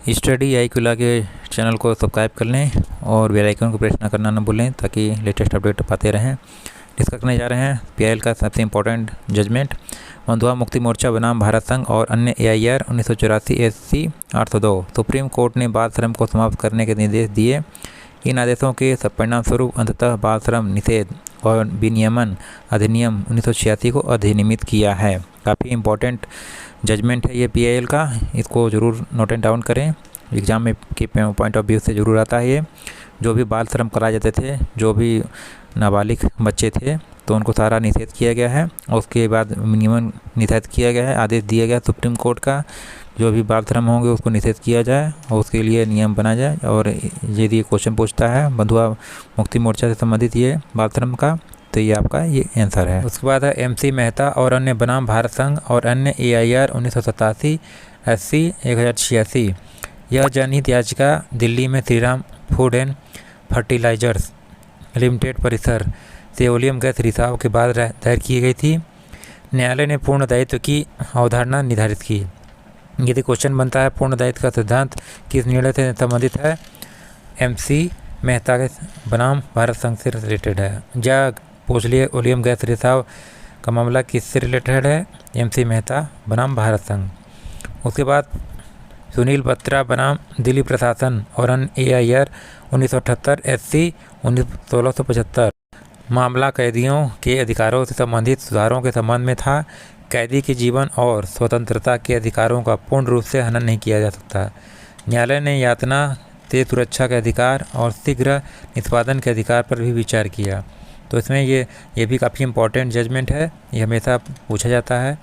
Study IQLA के channel को subscribe कर लें और बेल आइकन को प्रेस ना करना न भूलें ताकि लेटेस्ट अपडेट पाते रहें। डिस्कस करने जा रहे हैं PIL का सबसे इम्पोर्टेंट जजमेंट। बंधुआ मुक्ति मोर्चा बनाम भारत संघ और अन्य AIR 1984 SC 802। सुप्रीम कोर्ट ने बाल श्रम को समाप्त करने के निर्देश दिए। इन आदेशों के परिणाम स्वरूप अंततः बाल श्रम निषेध और विनियमन अधिनियम 1986 को अधिनियमित किया है। काफ़ी इम्पोर्टेंट जजमेंट है ये PIL का, इसको ज़रूर नोट डाउन करें। एग्ज़ाम में के पॉइंट ऑफ व्यू से ज़रूर आता है ये। जो भी बाल श्रम कराए जाते थे, जो भी नाबालिग बच्चे थे, तो उनको सारा निषेध किया गया है और उसके बाद विनियमन निषेध किया गया है। आदेश दिया गया सुप्रीम कोर्ट का, जो भी बाल श्रम होंगे उसको निषेध किया जाए और उसके लिए नियम बना जाए। और यदि क्वेश्चन पूछता है बंधुआ मुक्ति मोर्चा से संबंधित ये बाल श्रम का, तो ये आपका ये आंसर है। उसके बाद है MC मेहता और अन्य बनाम भारत संघ और अन्य AIR 1987 SC 1086। यह जनहित याचिका दिल्ली में Shriram Food and Fertilisers Limited परिसर से ओलियम गैस रिसाव के बाद दायर की गई थी। न्यायालय ने पूर्ण दायित्व की अवधारणा निर्धारित की। यदि क्वेश्चन बनता है पूर्ण दायित्व का सिद्धांत किस निर्णय से संबंधित है, MC मेहता के बनाम भारत संघ से रिलेटेड है। या पूछ लिए ओलियम गैस रिसाव का मामला किससे रिलेटेड है, MC मेहता बनाम भारत संघ। उसके बाद सुनील बत्रा बनाम दिल्ली प्रशासन और अन्य AIR 1978 SC 1675। मामला कैदियों के अधिकारों से संबंधित सुधारों के संबंध में था। कैदी के जीवन और स्वतंत्रता के अधिकारों का पूर्ण रूप से हनन नहीं किया जा सकता। न्यायालय ने यातना से सुरक्षा के अधिकार और शीघ्र निष्पादन के अधिकार पर भी विचार किया। तो इसमें ये भी काफ़ी इम्पोर्टेंट जजमेंट है, ये हमेशा पूछा जाता है।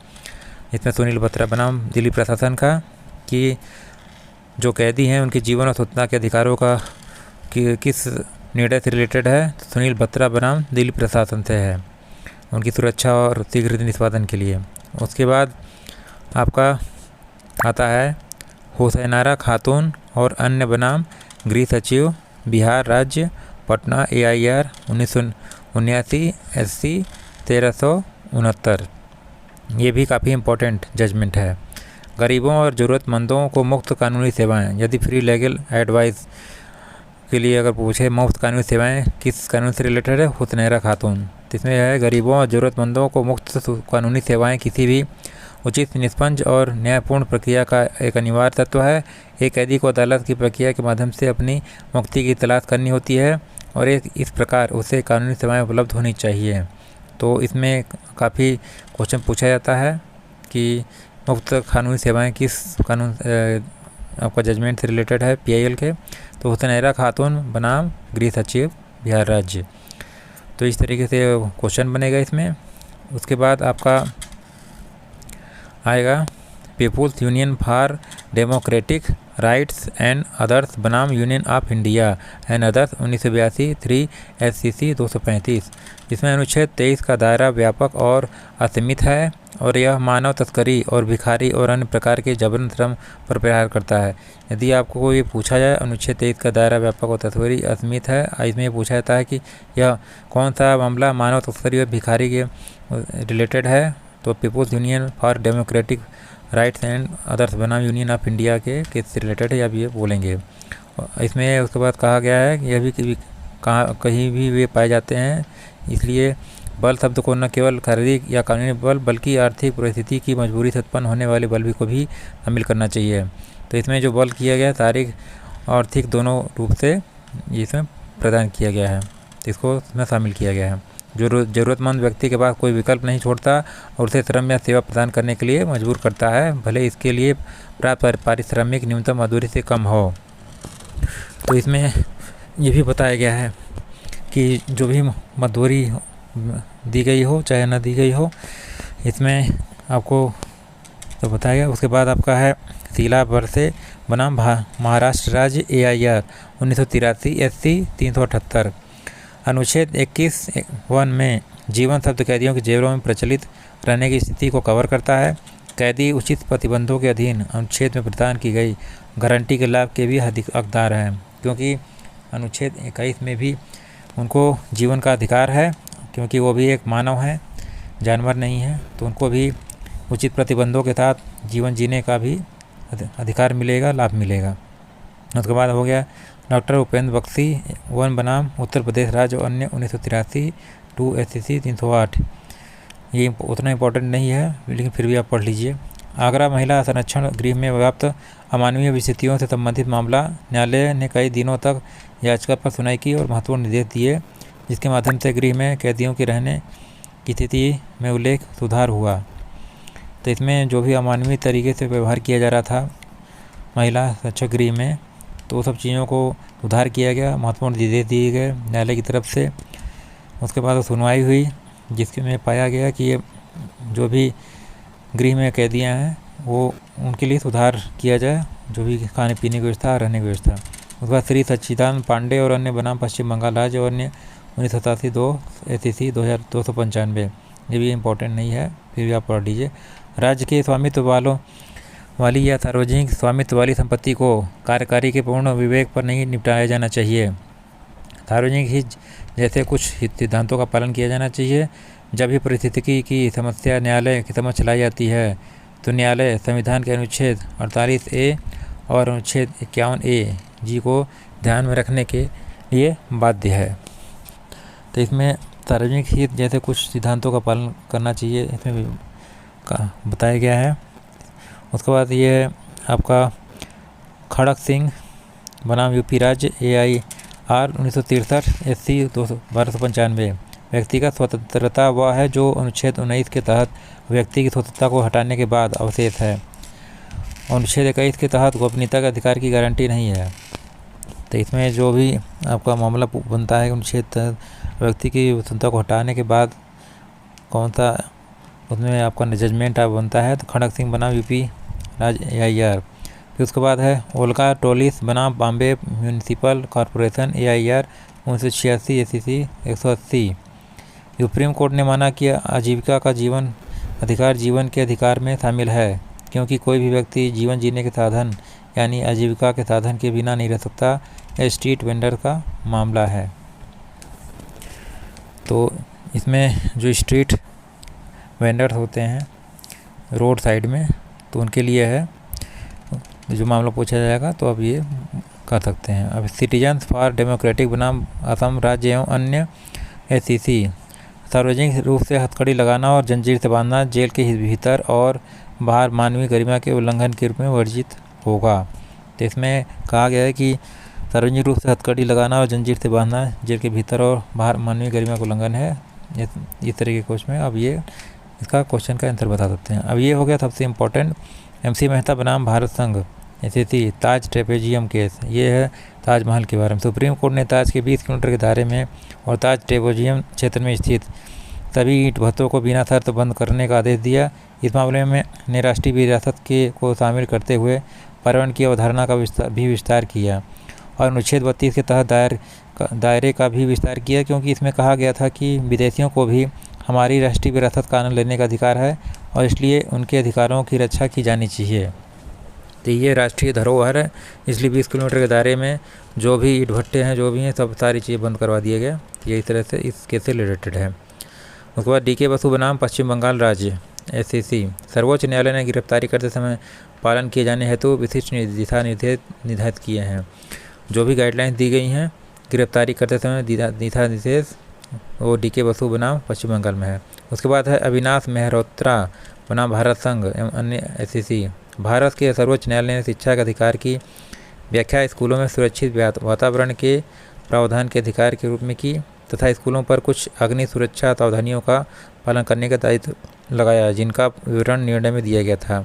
इसमें सुनील बत्रा बनाम दिल्ली प्रशासन का कि जो कैदी हैं उनके जीवन और स्वतंत्रता के अधिकारों का किस निर्णय से रिलेटेड है, तो सुनील बत्रा बनाम दिल्ली प्रशासन से है, उनकी सुरक्षा और शीघ्र निष्पादन के लिए। उसके बाद आपका आता है हुसैनारा खातून और अन्य बनाम गृह सचिव बिहार राज्य पटना AIR 1979 SC 1369। ये भी काफ़ी इम्पोर्टेंट जजमेंट है। गरीबों और ज़रूरतमंदों को मुफ्त कानूनी सेवाएं, यदि फ्री लीगल एडवाइस के लिए अगर पूछे मुफ्त कानूनी सेवाएं किस कानून से रिलेटेड है, हुसैनारा खातून। इसमें है गरीबों और ज़रूरतमंदों को मुफ्त कानूनी सेवाएं किसी भी उचित, निष्पक्ष और न्यायपूर्ण प्रक्रिया का एक अनिवार्य तत्व है। एक कैदी को अदालत की प्रक्रिया के माध्यम से अपनी मुक्ति की तलाश करनी होती है और इस प्रकार उसे कानूनी सेवाएं उपलब्ध होनी चाहिए। तो इसमें काफ़ी क्वेश्चन पूछा जाता है कि मुफ्त कानूनी सेवाएं किस कानून आपका जजमेंट से रिलेटेड है PIL के, तो हुसैनारा खातून बनाम गृह सचिव बिहार राज्य। तो इस तरीके से क्वेश्चन बनेगा इसमें। उसके बाद आपका आएगा people's union for democratic rights and others बनाम union of India and others 1982 3 SCC 235। इसमें अनुच्छेद 23 का दायरा व्यापक और असीमित है और यह मानव तस्करी और भिखारी और अन्य प्रकार के जबरन श्रम पर प्रहार करता है। यदि आपको ये पूछा जाए अनुच्छेद 23 का दायरा व्यापक और तस्करी असीमित है, इसमें पूछा जाता है कि यह कौन सा मामला मानव तस्करी और भिखारी के रिलेटेड है, तो People's union for democratic rights and others बनाम यूनियन ऑफ इंडिया के किससे रिलेटेड है, अब ये बोलेंगे। इसमें उसके बाद कहा गया है कि यह भी कहीं भी वे पाए जाते हैं, इसलिए बल शब्द को न केवल शारीरिक या कानूनी बल बल्कि आर्थिक परिस्थिति की मजबूरी से उत्पन्न होने वाले बल भी को भी शामिल करना चाहिए। तो इसमें जो बल किया गया शारीरिक और आर्थिक दोनों रूप से इसमें प्रदान किया गया है, इसको इसमें शामिल किया गया है। जो ज़रूरतमंद व्यक्ति के पास कोई विकल्प नहीं छोड़ता और उसे श्रम या सेवा प्रदान करने के लिए मजबूर करता है, भले इसके लिए प्राप्त पारिश्रमिक न्यूनतम मजदूरी से कम हो। तो इसमें ये भी बताया गया है कि जो भी मजदूरी दी गई हो चाहे ना दी गई हो, इसमें आपको तो बताया गया। उसके बाद आपका है शीला बरसे बनाम महाराष्ट्र राज्य AIR 1983 SC 378। अनुच्छेद 21(1) में जीवन शब्द कैदियों के जेलों में प्रचलित रहने की स्थिति को कवर करता है। कैदी उचित प्रतिबंधों के अधीन अनुच्छेद में प्रदान की गई गारंटी के लाभ के भी हकदार हैं, क्योंकि अनुच्छेद 21 में भी उनको जीवन का अधिकार है, क्योंकि वो भी एक मानव है, जानवर नहीं है, तो उनको भी उचित प्रतिबंधों के साथ जीवन जीने का भी अधिकार मिलेगा, लाभ मिलेगा। उसके बाद हो गया डॉक्टर उपेंद्र बख्शी, वन बनाम उत्तर प्रदेश राज्य और अन्य 1983 टू SCC 308। ये उतना इम्पोर्टेंट नहीं है, लेकिन फिर भी आप पढ़ लीजिए। आगरा महिला संरक्षण गृह में व्याप्त अमानवीय स्थितियों से संबंधित मामला, न्यायालय ने कई दिनों तक याचिका पर सुनवाई की और महत्वपूर्ण निर्देश दिए, जिसके माध्यम से गृह में कैदियों के रहने की स्थिति में उल्लेख सुधार हुआ। तो इसमें जो भी अमानवीय तरीके से व्यवहार किया जा रहा था महिला संरक्षक गृह में, तो वो सब चीज़ों को सुधार किया गया, महत्वपूर्ण निर्देश दिए गए न्यायालय की तरफ से। उसके बाद सुनवाई हुई, जिसके में पाया गया कि ये जो भी गृह में कैदियाँ हैं वो उनके लिए सुधार किया जाए, जो भी खाने पीने की व्यवस्था, रहने की व्यवस्था। उसके बाद श्री सच्चिदानंद पांडे और अन्य बनाम पश्चिम बंगाल राज्य और अन्य 1987 2 SCC 2295। ये भी इम्पोर्टेंट नहीं है, फिर भी आप पढ़ लीजिए। राज्य के स्वामित्व वाली या सार्वजनिक स्वामित्व वाली संपत्ति को कार्यकारी के पूर्ण विवेक पर नहीं निपटाया जाना चाहिए। सार्वजनिक हित जैसे कुछ सिद्धांतों का पालन किया जाना चाहिए। जब भी परिस्थिति की समस्या न्यायालय की समझ लाई जाती है, तो न्यायालय संविधान के अनुच्छेद 48A और अनुच्छेद 51A जी को ध्यान में रखने के लिए बाध्य है। तो इसमें सार्वजनिक हित जैसे कुछ सिद्धांतों का पालन करना चाहिए, इसमें बताया गया है। उसके बाद ये आपका खड़क सिंह बनाम यूपी राज्य AIR 1963 SC 1295। व्यक्तिगत स्वतंत्रता वह है जो अनुच्छेद 19 के तहत व्यक्ति की स्वतंत्रता को हटाने के बाद अवशेष है। अनुच्छेद 21 के तहत गोपनीयता के अधिकार की गारंटी नहीं है। तो इसमें जो भी आपका मामला बनता है अनुच्छेद तहत व्यक्ति की स्वतंत्रता को हटाने के बाद कौन सा उसमें आपका जजमेंट आप बनता है, तो खड़क सिंह बनाम यूपी राज्य AIR। फिर उसके बाद है ओल्गा टोलिस बनाम Bombay municipal corporation AIR 1986 SCC 180। Supreme court ने माना कि आजीविका का जीवन अधिकार जीवन के अधिकार में शामिल है, क्योंकि कोई भी व्यक्ति जीवन जीने के साधन यानी आजीविका के साधन के बिना नहीं रह सकता। यह स्ट्रीट वेंडर का मामला है। तो इसमें जो स्ट्रीट वेंडर्स होते हैं रोड साइड में, तो उनके लिए है जो मामला पूछा जाएगा, तो अब ये कर सकते हैं। अब सिटीजन्स फॉर डेमोक्रेटिक बनाम असम राज्य एवं अन्य SCC। सार्वजनिक रूप से हथकड़ी लगाना और जंजीर से बांधना जेल के भीतर और बाहर मानवीय गरिमा के उल्लंघन के रूप में वर्जित होगा। तो इसमें कहा गया है कि सार्वजनिक रूप से हथकड़ी लगाना और जंजीर से बांधना जेल के भीतर और बाहर मानवीय गरिमा का उल्लंघन है। इस तरह के क्वेश्चन में अब ये इसका क्वेश्चन का आंसर बता सकते हैं। अब ये हो गया सबसे इम्पोर्टेंट MC मेहता बनाम भारत संघ SCC ताज ट्रेपेजियम केस। ये है ताजमहल के बारे में। सुप्रीम कोर्ट ने ताज के 20 किलोमीटर के दायरे में और ताज ट्रेपेजियम क्षेत्र में स्थित सभी ईंट भट्ठों को बिना शर्त बंद करने का आदेश दिया। इस मामले में ने राष्ट्रीय विरासत को शामिल करते हुए पर्यावरण की अवधारणा का विस्तार किया और अनुच्छेद 32 के तहत दायरे का भी विस्तार किया, क्योंकि इसमें कहा गया था कि विदेशियों को भी हमारी राष्ट्रीय विरासत का आनंद लेने का अधिकार है और इसलिए उनके अधिकारों की रक्षा की जानी चाहिए। तो ये राष्ट्रीय धरोहर है, इसलिए 20 किलोमीटर के दायरे में जो भी ईंट भट्टे हैं, जो भी हैं, सब सारी चीज़ें बंद करवा दिए गए। ये इस तरह से इस केस से रिलेटेड है। उसके बाद DK बसु बनाम पश्चिम बंगाल राज्य SCC। सर्वोच्च न्यायालय ने गिरफ्तारी करते समय पालन किए जाने हेतु विशिष्ट दिशा निर्देश निर्धारित किए हैं। जो भी गाइडलाइंस दी गई हैं गिरफ्तारी करते समय दिशा निर्देश, वो DK बसु बनाम पश्चिम बंगाल में है। उसके बाद है अविनाश मेहरोत्रा बनाम भारत संघ एवं अन्य SCC। भारत के सर्वोच्च न्यायालय ने शिक्षा के अधिकार की व्याख्या स्कूलों में सुरक्षित वातावरण के प्रावधान के अधिकार के रूप में की तथा स्कूलों पर कुछ अग्नि सुरक्षा सावधानियों का पालन करने का दायित्व लगाया, जिनका विवरण निर्णय में दिया गया था।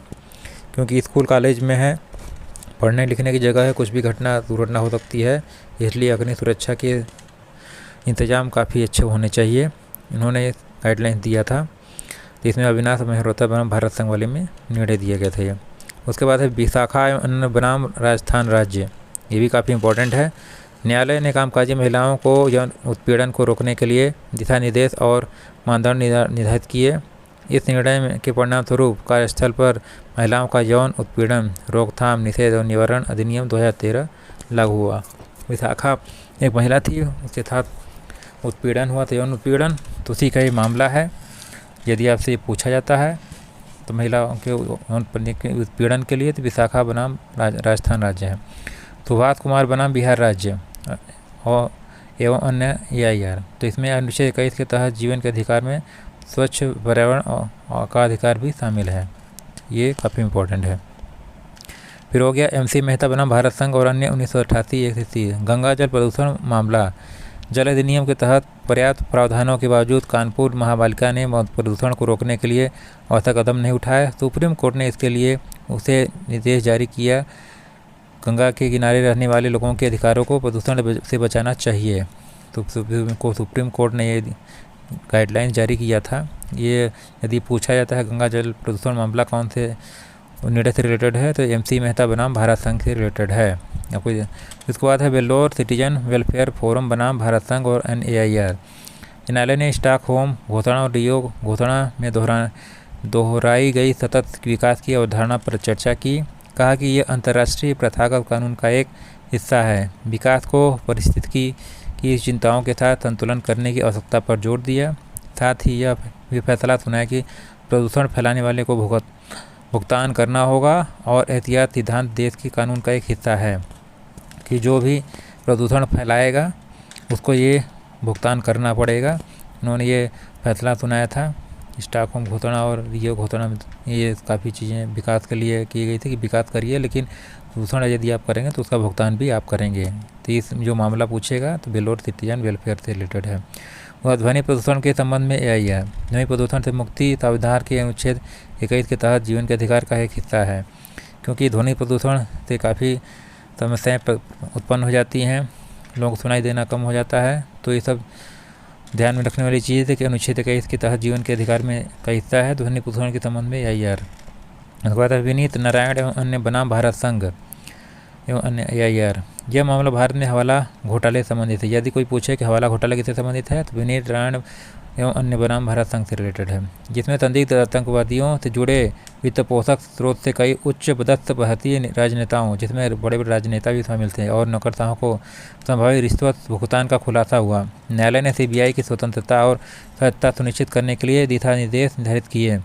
क्योंकि स्कूल कॉलेज में है, पढ़ने लिखने की जगह है, कुछ भी दुर्घटना हो सकती है, इसलिए अग्नि सुरक्षा के इंतजाम काफ़ी अच्छे होने चाहिए। इन्होंने गाइडलाइंस दिया था। तो इसमें अविनाश मेहरोत्रा बनाम भारत संघ वाले में निर्णय दिया गया था ये। उसके बाद है विशाखा एवं बनाम राजस्थान राज्य। ये भी काफ़ी इंपॉर्टेंट है। न्यायालय ने कामकाजी महिलाओं को यौन उत्पीड़न को रोकने के लिए दिशा निर्देश और मानदंड निर्धारित किए। इस निर्णय के परिणाम स्वरूप कार्यस्थल पर महिलाओं का यौन उत्पीड़न रोकथाम निषेध और निवारण अधिनियम 2013 लागू हुआ। विशाखा एक महिला थी, उसके साथ उत्पीड़न हुआ था, यौन उत्पीड़न, तो उसी का ये मामला है। यदि आपसे ये पूछा जाता है तो महिलाओं के उत्पीड़न के लिए तो विशाखा बनाम राजस्थान राज्य है। सुभाष कुमार बनाम बिहार राज्य और एवं अन्य AIR। तो इसमें अनुच्छेद 21 के तहत जीवन के अधिकार में स्वच्छ पर्यावरण का अधिकार भी शामिल है। ये काफ़ी इम्पोर्टेंट है। फिर हो गया MC मेहता बनाम भारत संघ और अन्य 1988 ACC। गंगा जल प्रदूषण मामला। जल अधिनियम के तहत पर्याप्त प्रावधानों के बावजूद कानपुर महापालिका ने प्रदूषण को रोकने के लिए आवश्यक कदम नहीं उठाया। सुप्रीम कोर्ट ने इसके लिए उसे निर्देश जारी किया। गंगा के किनारे रहने वाले लोगों के अधिकारों को प्रदूषण से बचाना चाहिए। तो सुप्रीम कोर्ट ने ये गाइडलाइन जारी किया था। ये यदि पूछा जाता है गंगा जल प्रदूषण मामला कौन से निर्णय से रिलेटेड है, तो MC मेहता बनाम भारत संघ से रिलेटेड है। आपको इसके बाद है वेल्लोर सिटीजन वेलफेयर फोरम बनाम भारत संघ और AIR। न्यायालय ने स्टॉकहोम घोषणा और रियो घोषणा में दोहराई गई सतत विकास की अवधारणा पर चर्चा की। कहा कि यह अंतर्राष्ट्रीय प्रथागत कानून का एक हिस्सा है। विकास को पारिस्थितिकी की चिंताओं के साथ संतुलन करने की आवश्यकता पर जोर दिया। साथ ही यह भी फैसला सुनाया कि प्रदूषण फैलाने वाले को भुगतान करना होगा और एहतियात सिद्धांत देश के कानून का एक हिस्सा है कि जो भी प्रदूषण फैलाएगा उसको ये भुगतान करना पड़ेगा। उन्होंने ये फैसला सुनाया था। स्टॉकहोम घोषणा और रियो घोषणा में ये काफ़ी चीज़ें विकास के लिए की गई थी कि विकास करिए, लेकिन प्रदूषण यदि आप करेंगे तो उसका भुगतान भी आप करेंगे। तो इस जो मामला पूछेगा तो वेल्लोर सिटीजन वेलफेयर से रिलेटेड है। वह ध्वनि प्रदूषण के संबंध में AIR। ध्वनि प्रदूषण से मुक्ति संविधान के अनुच्छेद 21 के तहत जीवन के अधिकार का एक हिस्सा है। क्योंकि ध्वनि प्रदूषण से काफ़ी समस्याएं उत्पन्न हो जाती हैं, लोगों को सुनाई देना कम हो जाता है। तो ये सब ध्यान में रखने वाली चीज़ है कि अनुच्छेद 21 के तहत जीवन के अधिकार में का हिस्सा है ध्वनि प्रदूषण के संबंध में AIR। उसके बाद विनीत नारायण एवं अन्य बनाम भारत संघ एवं अन्य AIR। यह मामला भारत में हवाला घोटाले से संबंधित है। यदि कोई पूछे कि हवाला घोटाले किससे संबंधित है, तो विनीत नारायण एवं अन्य बनाम भारत संघ से रिलेटेड है, जिसमें संदिग्ध आतंकवादियों से जुड़े वित्त पोषक स्रोत से कई उच्च पदस्थ भारतीय राजनेताओं, जिसमें बड़े बड़े राजनेता भी शामिल थे, और नौकरशाहों को संभावित रिश्वत भुगतान का खुलासा हुआ। न्यायालय ने CBI की स्वतंत्रता और सत्यता सुनिश्चित करने के लिए दिशा निर्देश निर्धारित किए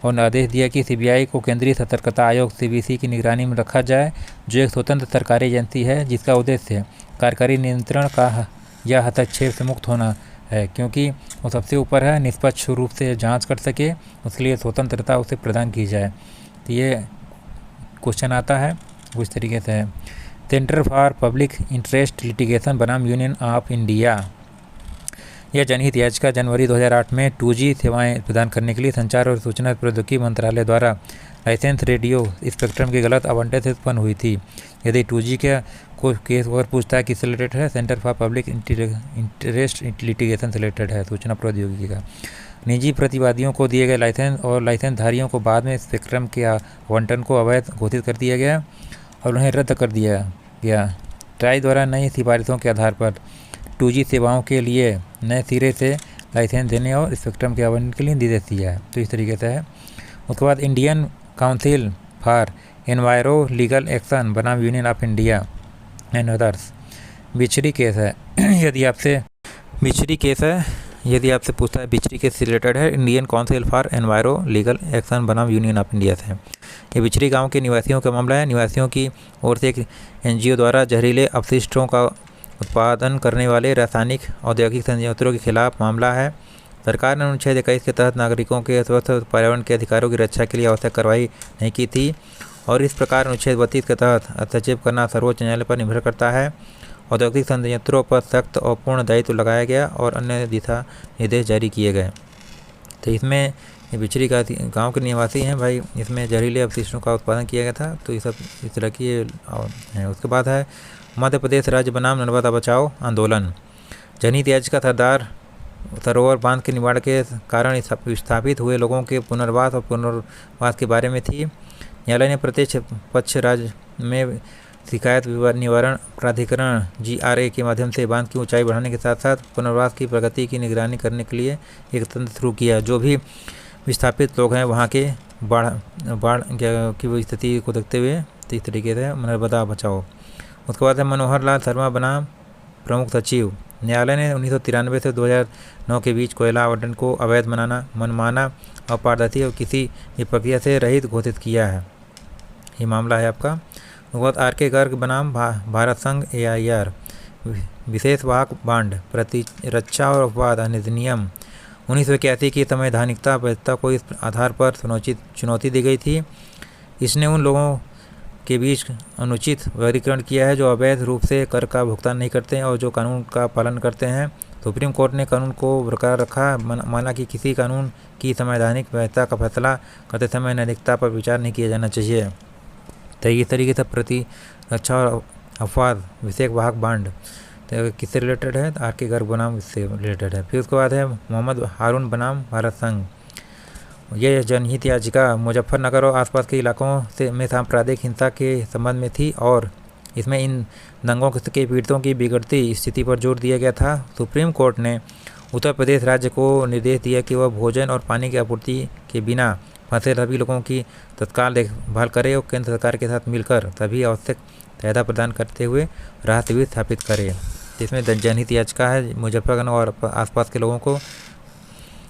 और आदेश दिया कि CBI को केंद्रीय सतर्कता आयोग CBC की निगरानी में रखा जाए, जो एक स्वतंत्र सरकारी एजेंसी है जिसका उद्देश्य कार्यकारी नियंत्रण का या हस्तक्षेप से मुक्त होना है, क्योंकि वो सबसे ऊपर है, निष्पक्ष रूप से जांच कर सके, उसके लिए स्वतंत्रता उसे प्रदान की जाए। तो ये क्वेश्चन आता है उस तरीके से है। Centre for public interest litigation बनाम यूनियन ऑफ इंडिया। यह जनहित याचिका जनवरी 2008 में 2G सेवाएं प्रदान करने के लिए संचार और सूचना प्रौद्योगिकी मंत्रालय द्वारा लाइसेंस रेडियो स्पेक्ट्रम के गलत आवंटन से उत्पन्न हुई थी। यदि 2G का कोई केस अगर पूछता है किससे रिलेटेड है, centre for public interest litigation से रिलेटेड है, सूचना प्रौद्योगिकी का। निजी प्रतिवादियों को दिए गए लाइसेंस और लाइसेंसधारियों को बाद में स्पेक्ट्रम के आवंटन को अवैध घोषित कर दिया गया और उन्हें रद्द कर दिया गया। ट्राई द्वारा नई सिफारिशों के आधार पर 2G सेवाओं के लिए नए सिरे से लाइसेंस देने और स्पेक्ट्रम के आवंटन के लिए निर्देश दिया है। तो इस तरीके से है। उसके बाद Indian council for enviro legal action बनाम union of India and others. Bichhri case है। यदि आपसे पूछता है बिछड़ी केस से रिलेटेड है, Indian council for enviro legal action बनाम यूनियन ऑफ इंडिया से। ये बिछड़ी गांव के निवासियों का मामला है। निवासियों की ओर से एक NGO द्वारा जहरीले अपशिष्टों का उत्पादन करने वाले रासायनिक औद्योगिक संयंत्रों के खिलाफ मामला है। सरकार ने अनुच्छेद 21 के तहत नागरिकों के स्वस्थ पर्यावरण के अधिकारों की रक्षा के लिए आवश्यक कार्रवाई नहीं की थी और इस प्रकार अनुच्छेद 32 के तहत हस्तक्षेप करना सर्वोच्च न्यायालय पर निर्भर करता है। औद्योगिक संयंत्रों पर सख्त और पूर्ण दायित्व लगाया गया और अन्य दिशा निर्देश जारी किए गए। तो इसमें ये बिछड़ी का गाँव के निवासी हैं भाई, इसमें जहरीले अपशिष्टों का उत्पादन किया गया था। तो ये सब इस तरह की है। उसके बाद है मध्य प्रदेश राज्य बनाम नर्मदा बचाओ आंदोलन। जनहित याचिका सरदार सरोवर बांध के निर्माण के कारण विस्थापित हुए लोगों के पुनर्वास के बारे में थी। न्यायालय ने प्रत्यक्ष पक्ष राज्य में शिकायत निवारण प्राधिकरण GRA के माध्यम से बांध की ऊंचाई बढ़ाने के साथ साथ पुनर्वास की प्रगति की निगरानी करने के लिए एक तंत्र शुरू किया। जो भी विस्थापित लोग हैं वहाँ के बाढ़ की स्थिति को देखते हुए तो इस तरीके से नर्मदा बचाओ। उसके बाद है मनोहर लाल शर्मा बनाम प्रमुख सचिव। न्यायालय ने 1993 से 2009 के बीच कोयला आवंटन को अवैध मनमाना अपारदर्शी और किसी भी प्रक्रिया से रहित घोषित किया है। ये मामला है आपका। मुखपात्र आर.के. गर्ग बनाम भारत संघ AIR। विशेष वाहक बांड प्रतिरक्षा और अपवाद अधिनियम 1981 की संवैधानिकता वैधता को इस आधार पर चुनौती दी गई थी। इसने उन लोगों के बीच अनुचित वर्गीकरण किया है जो अवैध रूप से कर का भुगतान नहीं करते हैं और जो कानून का पालन करते हैं। सुप्रीम कोर्ट ने कानून को बरकरार रखा, माना कि किसी कानून की संवैधानिक वैधता का फैसला करते समय नैतिकता पर विचार नहीं किया जाना चाहिए। तो इस तरीके से प्रतिरक्षा और अपवाद विशेष वाहक बांड किससे रिलेटेड है? आर.के. गर्ग बनाम इससे रिलेटेड है। फिर उसके बाद है मोहम्मद हारून बनाम भारत संघ। ये जनहित याचिका मुजफ्फरनगर और आसपास के इलाकों में सांप्रदायिक हिंसा के संबंध में थी और इसमें इन दंगों के पीड़ितों की बिगड़ती स्थिति पर जोर दिया गया था। सुप्रीम कोर्ट ने उत्तर प्रदेश राज्य को निर्देश दिया कि वह भोजन और पानी की आपूर्ति के बिना फंसे सभी लोगों की तत्काल देखभाल करे और केंद्र सरकार के साथ मिलकर सभी आवश्यक सहायता प्रदान करते हुए राहत शिविर स्थापित करे। इसमें जनहित याचिका है मुजफ्फरनगर और आसपास के लोगों को।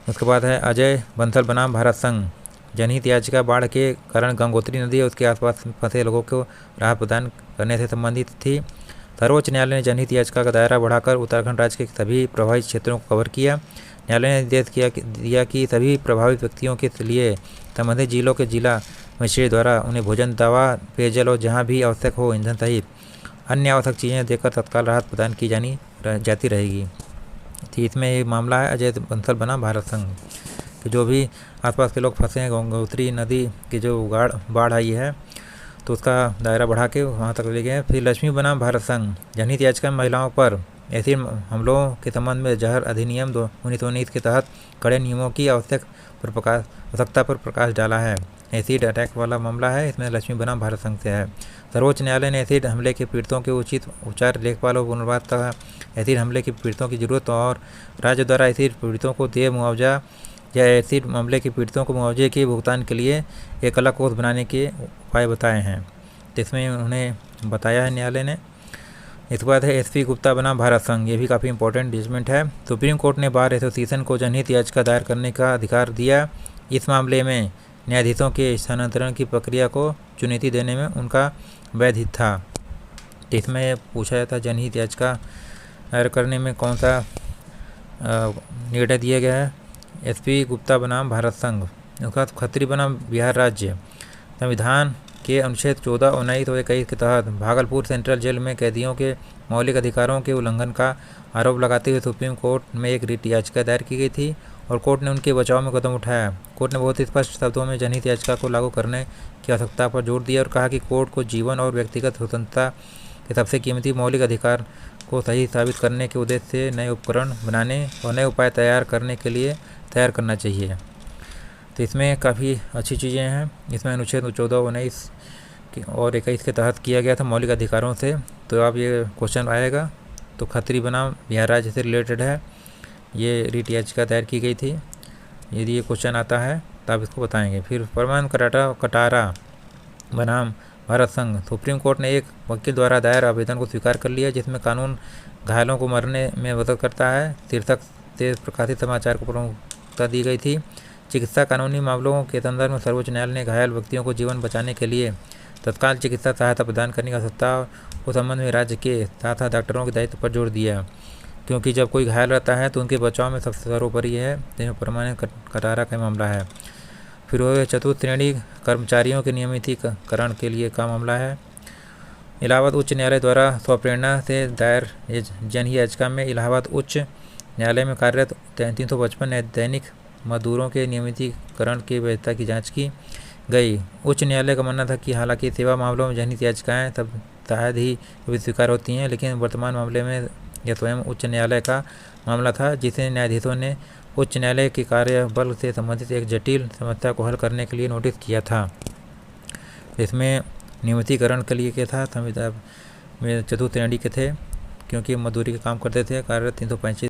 उसके बाद है अजय बंसल बनाम भारत संघ। जनहित याचिका बाढ़ के कारण गंगोत्री नदी और उसके आसपास फंसे लोगों को राहत प्रदान करने से संबंधित थी। सर्वोच्च न्यायालय ने जनहित याचिका का दायरा बढ़ाकर उत्तराखंड राज्य के सभी प्रभावित क्षेत्रों को कवर किया। न्यायालय ने निर्देश दिया कि सभी प्रभावित व्यक्तियों के लिए संबंधित जिलों के जिला मजिस्ट्रेट द्वारा उन्हें भोजन, दवा, पेयजल और जहाँ भी आवश्यक हो ईंधन सहित अन्य आवश्यक चीज़ें देकर तत्काल राहत प्रदान की जाती रहेगी। तो इसमें ये मामला है अजय बंसल बनाम भारत संघ कि जो भी आसपास के लोग फंसे हैं गंगोत्री नदी की जो बाढ़ आई है तो उसका दायरा बढ़ा के वहाँ तक ले गए। फिर लक्ष्मी बनाम भारत संघ। जनहित याचिका में महिलाओं पर एसिड हमलों के संबंध में जहर अधिनियम 1919 के तहत कड़े नियमों की आवश्यकता पर प्रकाश डाला है। एसिड अटैक वाला मामला है, इसमें लक्ष्मी बनाम भारत संघ से है। सर्वोच्च न्यायालय ने एसिड हमले के पीड़ितों के उचित उपचार, देखभाल और पुनर्वास तथा एसिड हमले के पीड़ितों की जरूरत और राज्य द्वारा एसिड पीड़ितों को दिए मुआवजा या एसिड हमले के पीड़ितों को मुआवजे के भुगतान के लिए एक अलग कोष बनाने के उपाय बताए हैं। जिसमें उन्हें बताया है न्यायालय ने। इसके बाद है SP गुप्ता बनाम भारत संघ। ये भी काफ़ी इंपॉर्टेंट जजमेंट है। सुप्रीम कोर्ट ने बार एसोसिएशन को जनहित याचिका दायर करने का अधिकार दिया। इस मामले में न्यायाधीशों के स्थानांतरण की प्रक्रिया को चुनौती देने में उनका वैध हित था। इसमें पूछा जाता है जनहित याचिका दायर करने में कौन सा निर्णय दिया गया है। SP गुप्ता बनाम भारत संघ। उसका खत्री बनाम बिहार राज्य। संविधान के अनुच्छेद 14, 19 और 21 के तहत भागलपुर सेंट्रल जेल में कैदियों के मौलिक अधिकारों के उल्लंघन का आरोप लगाते हुए सुप्रीम कोर्ट में एक रिट याचिका दायर की गई थी और कोर्ट ने उनके बचाव में कदम उठाया। कोर्ट ने बहुत ही स्पष्ट शब्दों में जनहित याचिका को लागू करने की आवश्यकता पर जोर दिया और कहा कि कोर्ट को जीवन और व्यक्तिगत स्वतंत्रता के सबसे कीमती मौलिक अधिकार को सही साबित करने के उद्देश्य से नए उपकरण बनाने और नए उपाय तैयार करने के लिए तैयार करना चाहिए। तो इसमें काफ़ी अच्छी चीज़ें हैं। इसमें अनुच्छेद 14, 19 और 21 के तहत किया गया था मौलिक अधिकारों से। तो अब ये क्वेश्चन आएगा तो खत्री बनाम बिहार राज्य से रिलेटेड है। ये रिट याचिका दायर की गई थी। यदि ये क्वेश्चन आता है तब इसको बताएंगे। फिर परमान कटारा बनाम भारत संघ। सुप्रीम कोर्ट ने एक वकील द्वारा दायर आवेदन को स्वीकार कर लिया जिसमें कानून घायलों को मरने में मदद करता है शीर्षक से प्रकाशित समाचार को प्रमुखता दी गई थी। चिकित्सा कानूनी मामलों के संदर्भ में सर्वोच्च न्यायालय ने घायल व्यक्तियों को जीवन बचाने के लिए तत्काल चिकित्सा सहायता प्रदान करने की आवश्यकता उस संबंध में राज्य के साथ साथ डॉक्टरों के दायित्व पर जोर दिया, क्योंकि जब कोई घायल रहता है तो उनके बचाव में सबसे सर्वोपरि है। जिसमें परमान कटारा का मामला है। फिर वो चतुर्थ श्रेणी कर्मचारियों के नियमितीकरण के लिए का मामला है। इलाहाबाद उच्च न्यायालय द्वारा स्वप्रेरणा से दायर जनहित याचिका में इलाहाबाद उच्च न्यायालय में कार्यरत 355 दैनिक मजदूरों के नियमितीकरण की वैधता की जांच की गई। उच्च न्यायालय का मानना था कि हालांकि सेवा मामलों में जनहित याचिकाएं तब शायद ही स्वीकार होती हैं, लेकिन वर्तमान मामले में यह स्वयं उच्च न्यायालय का मामला था जिसे न्यायाधीशों ने उच्च न्यायालय के कार्यबल से संबंधित एक जटिल समस्या को हल करने के लिए नोटिस किया था। इसमें नियमितीकरण के लिए क्या था, संविधान में चतुर्थ श्रेणी के थे क्योंकि मजदूरी का काम करते थे, कार्यरत 335